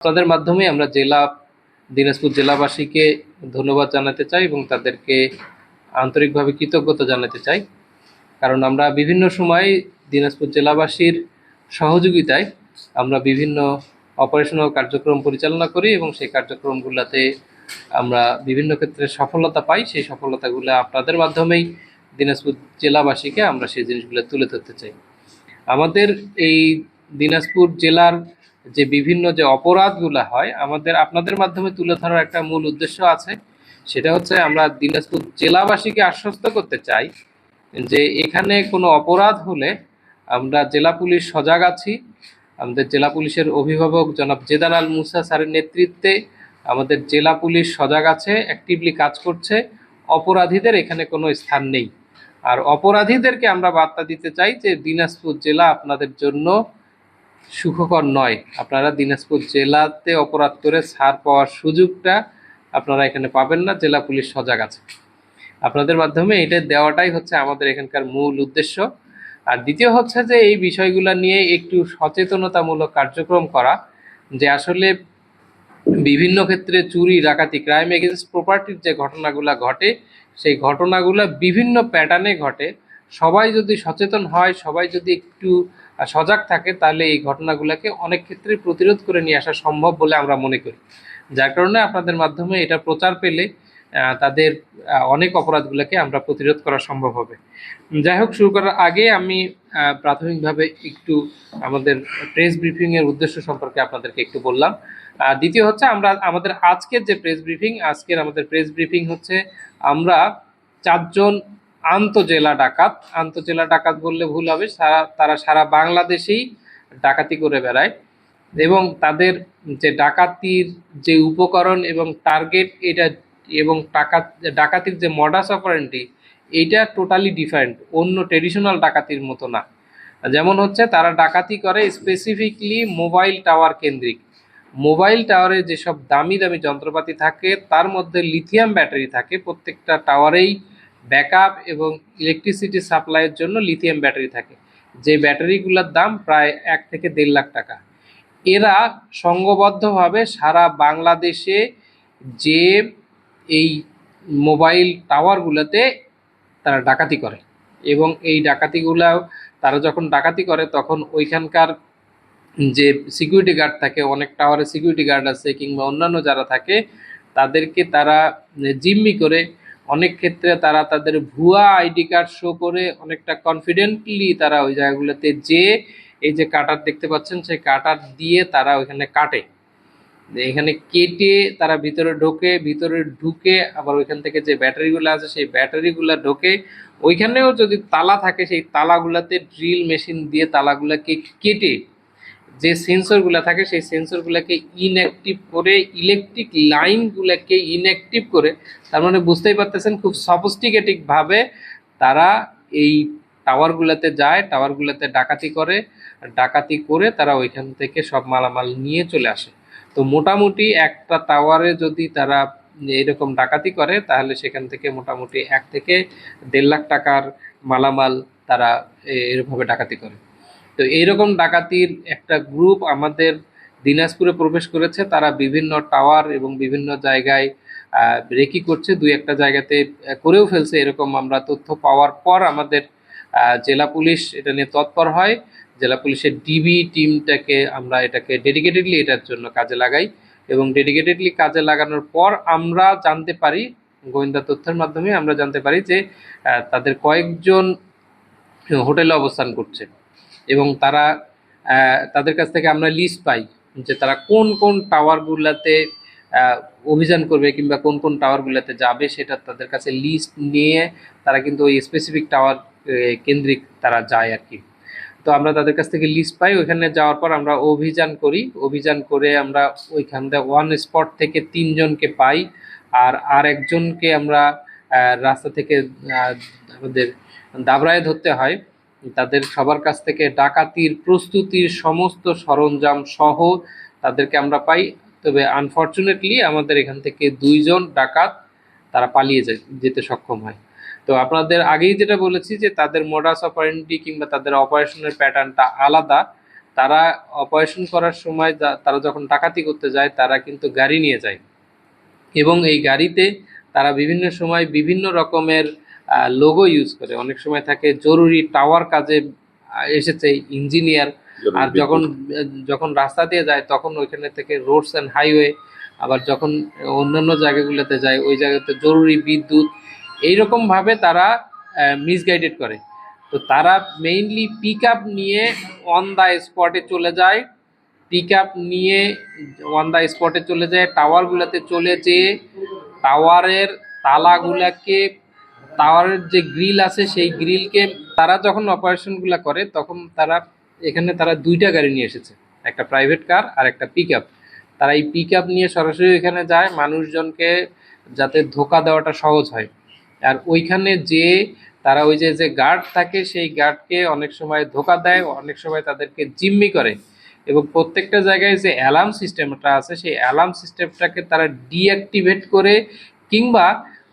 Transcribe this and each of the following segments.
তাদের মাধ্যমে আমরা দিনাজপুর জেলাবাসীকে ধন্যবাদ জানাতে চাই এবং তাদেরকে আন্তরিকভাবে কৃতজ্ঞতা জানাতে চাই। কারণ আমরা বিভিন্ন সময় দিনাজপুর জেলাবাসীর সহযোগিতায় আমরা বিভিন্ন অপারেশনাল কার্যক্রম পরিচালনা করি এবং সেই কার্যক্রমগুলোতে আমরা বিভিন্ন ক্ষেত্রে সফলতা পাই। সেই সফলতাগুলো আপনাদের মাধ্যমেই দিনাজপুর জেলাবাসীকে আমরা সেই জিনিসগুলো তুলে ধরতে চাই। আমাদের এই দিনাজপুর জেলার যে বিভিন্ন যে অপরাধগুলো হয় আপনাদের মাধ্যমে তুলে ধরার একটা মূল উদ্দেশ্য আছে। সেটা হচ্ছে আমরা দিনাজপুর জেলাবাসীকে আশ্বস্ত করতে চাই যে এখানে কোনো অপরাধ হলে আমরা জেলা পুলিশ সজাগ আছি। আমাদের জেলা পুলিশের অভিভাবক জনাব জেদান আল মুসা স্যারের নেতৃত্বে আমাদের জেলা পুলিশ সজাগ আছে, অ্যাক্টিভলি কাজ করছে। অপরাধীদের এখানে কোনো স্থান নেই। আর অপরাধীদেরকে আমরা বার্তা দিতে চাই যে দিনাজপুর জেলা আপনাদের জন্য সুখকর নয়। আপনারা দিনাজপুর জেলাতে অপরাধ করে ছাড় পাওয়ার সুযোগটা আপনারা এখানে পাবেন না। জেলা পুলিশ সজাগ আছে। আপনাদের মাধ্যমে এটা দেওয়াটাই হচ্ছে আমাদের এখানকার মূল উদ্দেশ্য। আর দ্বিতীয় হচ্ছে যে এই বিষয়গুলো নিয়ে একটু সচেতনতামূলক কার্যক্রম করা, যে আসলে বিভিন্ন ক্ষেত্রে চুরি, ডাকাতি, ক্রাইম এগেইনস্ট প্রপার্টির যে ঘটনাগুলো ঘটে, সেই ঘটনাগুলো বিভিন্ন প্যাটার্নে ঘটে। সবাই যদি সচেতন হয়, সবাই যদি একটু সজাগ থাকে, তাহলে এই ঘটনাগুলোকে অনেক ক্ষেত্রে প্রতিরোধ করে নিয়ে আসা সম্ভব বলে আমরা মনে করি। যার কারণে আপনাদের মাধ্যমে এটা প্রচার পেলে তাদের অনেক অপরাধগুলোকে আমরা প্রতিরোধ করা সম্ভব হবে। যাই হোক, শুরু করার আগে আমি প্রাথমিকভাবে একটু আমাদের প্রেস ব্রিফিংয়ের উদ্দেশ্য সম্পর্কে আপনাদেরকে একটু বললাম। দ্বিতীয় হচ্ছে আমাদের আজকের যে প্রেস ব্রিফিং, আমাদের প্রেস ব্রিফিং হচ্ছে আমরা 4 জন আন্তজেলা ডাকাত বললে ভুল হবে, তারা সারা বাংলাদেশেই ডাকাতি করে বেড়ায় এবং তাদের যে ডাকাতির যে উপকরণ এবং টার্গেট এটা এবং ডাকাতির যে মডাস অপারেন্ডি, এইটা টোটালি ডিফারেন্ট, অন্য ট্রেডিশনাল ডাকাতির মতো না। যেমন হচ্ছে তারা ডাকাতি করে স্পেসিফিকলি মোবাইল টাওয়ার কেন্দ্রিক। মোবাইল টাওয়ারে যেসব দামি দামি যন্ত্রপাতি থাকে তার মধ্যে লিথিয়াম ব্যাটারি থাকে। প্রত্যেকটা টাওয়ারেই ব্যাকআপ এবং ইলেকট্রিসিটি সাপ্লাইয়ের জন্য লিথিয়াম ব্যাটারি থাকে, যে ব্যাটারিগুলোর দাম প্রায় 1 থেকে 1.5 লাখ টাকা। এরা সংঘবদ্ধভাবে সারা বাংলাদেশে যে এই মোবাইল টাওয়ারগুলোতে তারা ডাকাতি করে এবং এই ডাকাতিগুলো তারা যখন ডাকাতি করে তখন ওইখানকার যে সিকিউরিটি গার্ড থাকে, অনেক টাওয়ারে সিকিউরিটি গার্ড আছে কিংবা অন্যান্য যারা থাকে, তাদেরকে তারা জিম্মি করে, অনেক ক্ষেত্রে তারা তাদের ভুয়া আইডি কার্ড শো করে অনেকটা কনফিডেন্টলি তারা ওই জায়গাগুলোতে যে এই যে কাটার দেখতে পাচ্ছেন, সেই কাটার দিয়ে তারা ওইখানে কাটে। এখানে কেটে তারা ভিতরে ঢুকে আবার ওইখান থেকে যে ব্যাটারিগুলো আছে সেই ব্যাটারিগুলো ঢোকে। ওইখানেও যদি তালা থাকে, সেই তালাগুলাতে ড্রিল মেশিন দিয়ে তালাগুলাকে কেটে যে সেন্সরগুলো থাকে সেই সেন্সরগুলোকে ইনঅ্যাক্টিভ করে, ইলেকট্রিক লাইনগুলোকে ইনঅ্যাক্টিভ করে, তার মানে বুঝতেই পারতেছেন খুব সফিস্টিকেটেডভাবে তারা এই টাওয়ারগুলোতে যায়, টাওয়ারগুলোতে ডাকাতি করে তারা ওইখান থেকে সব মালামাল নিয়ে চলে আসে। তো মোটামুটি একটা টাওয়ারে যদি তারা এরকম ডাকাতি করে তাহলে সেখান থেকে মোটামুটি 1 থেকে 1.5 লাখ টাকার মালামাল তারা এরকমভাবে ডাকাতি করে। তো এইরকম ডাকাতির একটা গ্রুপ আমাদের দিনাজপুরে প্রবেশ করেছে। তারা বিভিন্ন টাওয়ার এবং বিভিন্ন জায়গায় রেকি করছে, 2-1টা জায়গাতে করেও ফেলছে। এরকম আমরা তথ্য পাওয়ার পর আমাদের জেলা পুলিশ এটা নিয়ে তৎপর হয়। জেলা পুলিশের ডিবি টিমটাকে আমরা এটাকে ডেডিকেটেডলি এটার জন্য কাজে লাগাই এবং ডেডিকেটেডলি কাজে লাগানোর পর আমরা জানতে পারি, গোয়েন্দা তথ্যের মাধ্যমে আমরা জানতে পারি যে তাদের কয়েকজন হোটেলে অবস্থান করছে এবং তাদের কাছ থেকে আমরা লিস্ট পাই যে তারা কোন কোন টাওয়ারগুলোতে অভিযান করবে কিংবা কোন কোন টাওয়ারগুলোতে যাবে, সেটা তাদের কাছে লিস্ট নিয়ে তারা কিন্তু ওই স্পেসিফিক টাওয়ার কেন্দ্রিক তারা যায় আর কি। তো আমরা তাদের কাছ থেকে লিস্ট পাই। ওইখানে যাওয়ার পর আমরা অভিযান করে আমরা ওইখান থেকে ওয়ান স্পট থেকে 3 জনকে পাই। আর একজনকে আমরা রাস্তা থেকে আমাদের দাবরায় ধরতে হয়। তাদের সবার কাছ থেকে ডাকাতির প্রস্তুতির সমস্ত সরঞ্জাম সহ তাদেরকে আমরা পাই। তবে আনফর্চুনেটলি আমাদের এখান থেকে 2 জন ডাকাত তারা পালিয়ে যেতে সক্ষম হয়। তো আপনাদের আগেই যেটা বলেছি যে তাদের মোডাস অপারেন্ডি কিংবা তাদের অপারেশনের প্যাটার্নটা আলাদা। তারা অপারেশন করার সময় তারা যখন ডাকাতি করতে যায় তারা কিন্তু গাড়ি নিয়ে যায়, এবং এই গাড়িতে তারা বিভিন্ন সময় বিভিন্ন রকমের লোগো ইউজ করে। অনেক সময় থাকে জরুরি টাওয়ার কাজে এসেছে ইঞ্জিনিয়ার, আর যখন যখন রাস্তা দিয়ে যায় তখন ওইখানে থেকে রোডস অ্যান্ড হাইওয়ে, আবার যখন অন্যান্য জায়গাগুলোতে যায় ওই জায়গাতে জরুরি বিদ্যুৎ, এইরকমভাবে তারা মিসগাইডেড করে। তো তারা মেইনলি পিক আপ নিয়ে অন দ্য স্পটে চলে যায়, পিক আপ নিয়ে অন দ্য স্পটে চলে যায়, টাওয়ারগুলোতে চলে যেয়ে টাওয়ারের তালাগুলাকে, টাওয়ারের যে গ্রিল আছে সেই গ্রিলকে, তারা যখন অপারেশনগুলো করে তখন তারা দুইটা গাড়ি নিয়ে এসেছে, একটা প্রাইভেট কার আর একটা পিক আপ। তারা এই পিক আপ নিয়ে সরাসরি এখানে যায় মানুষজনকে যাতে ধোকা দেওয়াটা সহজ হয়। আর ওইখানে যে তারা ওই যে গার্ড থাকে সেই গার্ডকে অনেক সময় ধোকা দেয়, অনেক সময় তাদেরকে জিম্মি করে, এবং প্রত্যেকটা জায়গায় যে অ্যালার্ম সিস্টেমটা আছে সেই অ্যালার্ম সিস্টেমটাকে তারা ডিঅ্যাক্টিভেট করে, কিংবা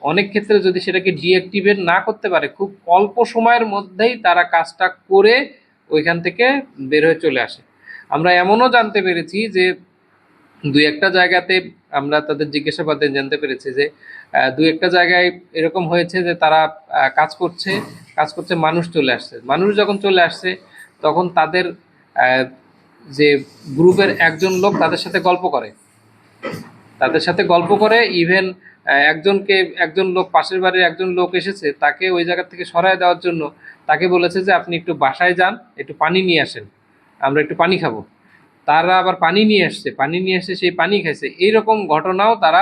অনেক ক্ষেত্রে যদি সেটাকে ডিঅ্যাক্টিভেট না করতে পারে খুব অল্প সময়ের মধ্যেই তারা কাজটা করে ওইখান থেকে বের হয়ে চলে আসে। আমরা এমনও জানতে পেরেছি যে দুই একটা জায়গাতে আমরা তাদের জিজ্ঞাসাবাদে জানতে পেরেছি যে দুই একটা জায়গায় এরকম হয়েছে যে তারা কাজ করছে মানুষ চলে আসছে, মানুষ যখন চলে আসছে তখন তাদের যে গ্রুপের একজন লোক তাদের সাথে গল্প করে ইভেন একজন লোক, পাশের বাড়ির একজন লোক এসেছে, তাকে ওই জায়গা থেকে সরায় দেওয়ার জন্য তাকে বলেছে যে আপনি একটু বাসায় যান, একটু পানি নিয়ে আসেন, আমরা একটু পানি খাবো। তারা আবার পানি নিয়ে এসে সেই পানি খাইছে। এইরকম ঘটনাও তারা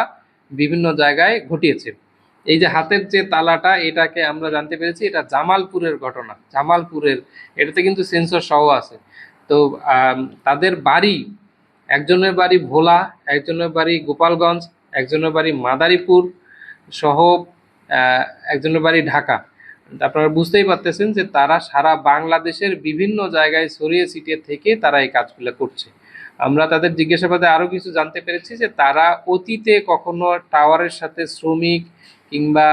বিভিন্ন জায়গায় ঘটিয়েছে। এই যে হাতের যে তালাটা, এটাকে আমরা জানতে পেরেছি এটা জামালপুরের ঘটনা, জামালপুরের, এটাতে কিন্তু সেন্সর সহ আছে। তো তাদের বাড়ি, একজনের বাড়ি ভোলা, একজনের বাড়ি গোপালগঞ্জ, একজনের বাড়ি মাদারীপুর সহ একজনের বাড়ি ঢাকা। আপনারা বুঝতেই পারতেছেন যে তারা সারা বাংলাদেশের বিভিন্ন জায়গায় ছড়িয়ে ছিটিয়ে থেকে তারা এই কাজগুলো করছে। আমরা তাদের জিজ্ঞাসাবাদে আরও কিছু জানতে পেরেছি যে তারা অতীতে কখনো টাওয়ারের সাথে শ্রমিক কিংবা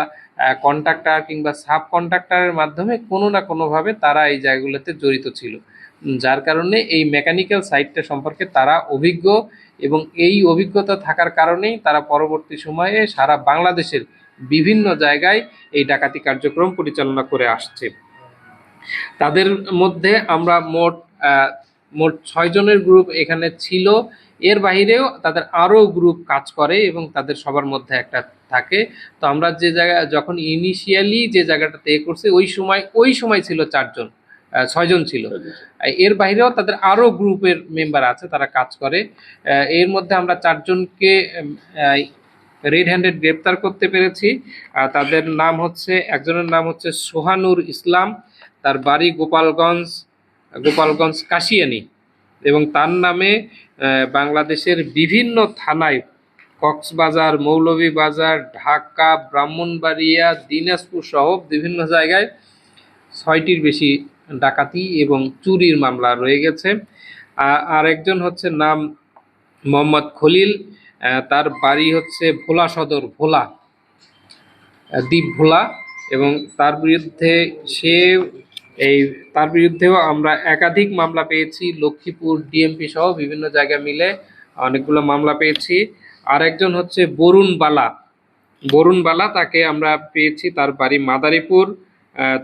কন্ট্রাক্টর কিংবা সাব কন্ট্রাক্টরের মাধ্যমে কোনো না কোনোভাবে তারা এই জায়গাগুলোতে জড়িত ছিল, যার কারণে এই মেকানিক্যাল সাইটটা সম্পর্কে তারা অভিজ্ঞ, এবং এই অভিজ্ঞতা থাকার কারণেই তারা পরবর্তী সময়ে সারা বাংলাদেশের বিভিন্ন জায়গায় এই ডাকাতি কার্যক্রম পরিচালনা করে আসছে। তাদের মধ্যে আমরা মোট 6 জনের গ্রুপ এখানে ছিল, এর বাহিরেও তাদের আরও গ্রুপ কাজ করে এবং তাদের সবার মধ্যে একটা থাকে। তো আমরা যে জায়গায় যখন ইনিশিয়ালি যে জায়গাটাতে করছে ওই সময় ছিল 6 জন ছিল। এর বাইরেও তাদের আরও গ্রুপের মেম্বার আছে, তারা কাজ করে। এর মধ্যে আমরা 4 জনকে রেড হ্যান্ডেড গ্রেপ্তার করতে পেরেছি। তাদের নাম হচ্ছে, একজনের নাম হচ্ছে সোহানুর ইসলাম, তার বাড়ি গোপালগঞ্জ কাশিয়ানী, এবং তার নামে বাংলাদেশের বিভিন্ন থানায়, কক্সবাজার, মৌলভীবাজার, ঢাকা, ব্রাহ্মণবাড়িয়া, দিনাজপুর সহ বিভিন্ন জায়গায় 6টির বেশি ডাকাতি এবং চুরির মামলা রয়ে গেছে। আর একজন হচ্ছে নাম মোহাম্মদ খলিল, তার বাড়ি হচ্ছে ভোলা সদর, দ্বীপ ভোলা, এবং তার বিরুদ্ধেও আমরা একাধিক মামলা পেয়েছি, লক্ষ্মীপুর ডিএমপি সহ বিভিন্ন জায়গায় মিলে অনেকগুলো মামলা পেয়েছি। আর একজন হচ্ছে বরুণ বালা, তাকে আমরা পেয়েছি, তার বাড়ি মাদারীপুর,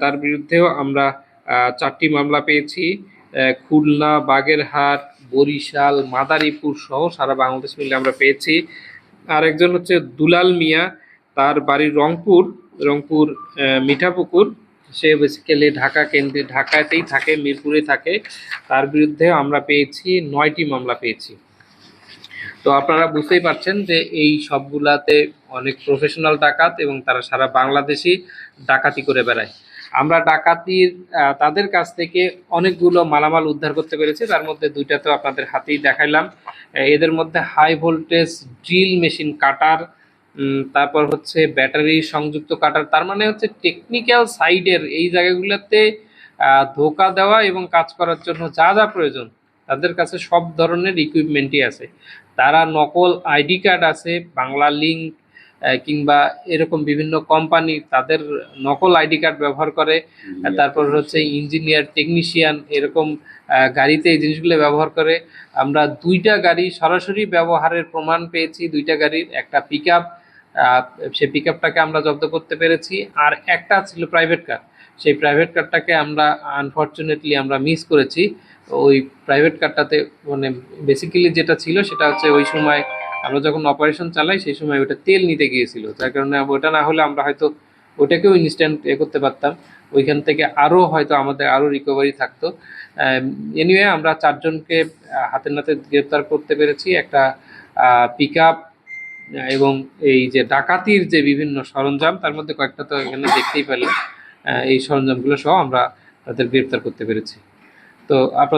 তার বিরুদ্ধেও আমরা 4টি মামলা পেয়েছি, খুলনা, বাগেরহাট, বরিশাল, মাদারীপুর সহ সারা বাংলাদেশ মিলে আমরা পেয়েছি। আর একজন হচ্ছে দুলাল মিয়া, তার বাড়ি রংপুর মিঠাপুকুর, সে বেসিক্যালি ঢাকাতেই থাকে, মিরপুরে থাকে, তার বিরুদ্ধে আমরা পেয়েছি 9টি মামলা পেয়েছি। তো আপনারা বুঝতেই পারছেন যে এই সবগুলাতে অনেক প্রফেশনাল ডাকাত এবং তারা সারা বাংলাদেশই ডাকাতি করে বেড়ায়। আমরা তাদের কাছ থেকে অনেকগুলো মালামাল উদ্ধার করতে পেরেছি, তার মধ্যে 2টা তো আপনাদের হাতেই দেখাইলাম। এদের মধ্যে হাই ভোল্টেজ ড্রিল মেশিন কাটার, তারপর হচ্ছে ব্যাটারি সংযুক্ত কাটার, তার মানে হচ্ছে টেকনিক্যাল সাইডের এই জায়গাগুলোতে ধোকা দেওয়া এবং কাজ করার জন্য যা যা প্রয়োজন তাদের কাছে সব ধরনের ইকুইপমেন্টই আছে। তারা নকল আইডি কার্ড আছে, বাংলা লিঙ্ক, কিংবা এরকম বিভিন্ন কোম্পানি তাদের নকল আইডি কার্ড ব্যবহার করে, তারপর হচ্ছে ইঞ্জিনিয়ার, টেকনিশিয়ান এরকম গাড়িতে এই জিনিসগুলো ব্যবহার করে। আমরা 2টা গাড়ি সরাসরি ব্যবহারের প্রমাণ পেয়েছি, 2টা গাড়ির, একটা পিক আপ, সেই পিক আপটাকে আমরা জব্দ করতে পেরেছি, আর একটা ছিল প্রাইভেট কার। সেই প্রাইভেট কারটাকে আমরা আনফর্চুনেটলি আমরা মিস করেছি। ওই প্রাইভেট কারটাতে মানে বেসিক্যালি যেটা ছিল সেটা হচ্ছে ওই সময় আমরা যখন অপারেশন চালাই সেই সময় ওটা তেল নিতে গিয়েছিল, যার কারণে ওটা না হলে আমরা হয়তো ওটাকেও ইনস্ট্যান্ট করতে পারতাম, ওইখান থেকে আরও হয়তো আমাদের আরও রিকভারি থাকতো। এনিওয়ে আমরা 4জনকে হাতে নাতে গ্রেপ্তার করতে পেরেছি, একটা পিক আপ এবং এই যে ডাকাতির যে বিভিন্ন সরঞ্জাম, তার মধ্যে কয়েকটা তো এখানে দেখতেই পেলেন, এই সরঞ্জামগুলো সহ আমরা তাদের গ্রেপ্তার করতে পেরেছি। তো আপনাদের